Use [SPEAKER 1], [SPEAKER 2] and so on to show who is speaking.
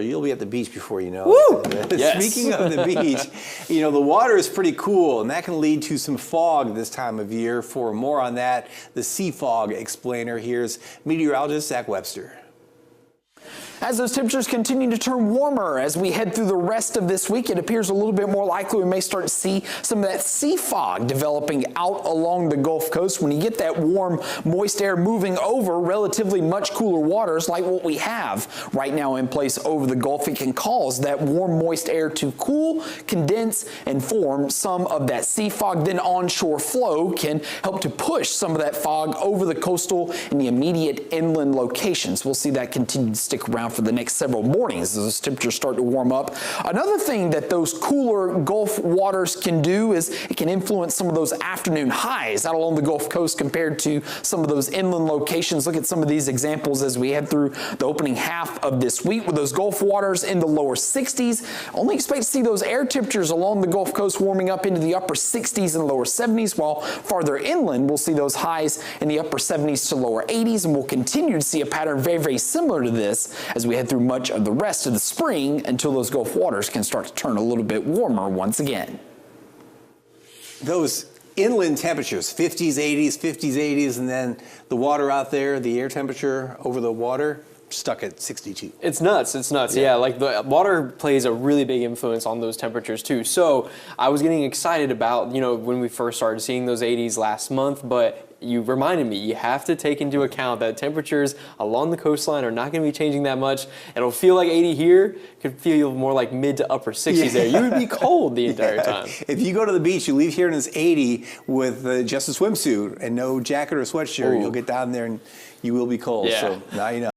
[SPEAKER 1] You'll be at the beach before you know
[SPEAKER 2] Woo!
[SPEAKER 1] it.
[SPEAKER 2] Yes.
[SPEAKER 1] Speaking of the beach, you know, the water is pretty cool, and that can lead to some fog this time of year. For more on that, the sea fog explainer, here's meteorologist Zack Webster.
[SPEAKER 3] As those temperatures continue to turn warmer as we head through the rest of this week, it appears a little bit more likely we may start to see some of that sea fog developing out along the Gulf Coast. When you get that warm, moist air moving over relatively much cooler waters like what we have right now in place over the Gulf, it can cause that warm, moist air to cool, condense, and form some of that sea fog. Then onshore flow can help to push some of that fog over the coastal and the immediate inland locations. We'll see that continue to stick around for the next several mornings as those temperatures start to warm up. Another thing that those cooler Gulf waters can do is it can influence some of those afternoon highs out along the Gulf Coast compared to some of those inland locations. Look at some of these examples as we head through the opening half of this week with those Gulf waters in the lower 60s. Only expect to see those air temperatures along the Gulf Coast warming up into the upper 60s and lower 70s, while farther inland we'll see those highs in the upper 70s to lower 80s, and we'll continue to see a pattern very, very similar to this as we head through much of the rest of the spring until those Gulf waters can start to turn a little bit warmer once again.
[SPEAKER 1] Those inland temperatures, 50s, 80s, 50s, 80s, and then the water out there, the air temperature over the water, stuck at 62.
[SPEAKER 2] It's nuts. It's nuts. Yeah, like the water plays a really big influence on those temperatures too. So I was getting excited about, you know, when we first started seeing those 80s last month, but you reminded me, you have to take into account that temperatures along the coastline are not going to be changing that much. It'll feel like 80 here, could feel more like mid to upper 60s there. You would be cold the entire time.
[SPEAKER 1] If you go to the beach, you leave here and it's 80 with just a swimsuit and no jacket or sweatshirt, you'll get down there and you will be cold.
[SPEAKER 2] Yeah.
[SPEAKER 1] So now you know.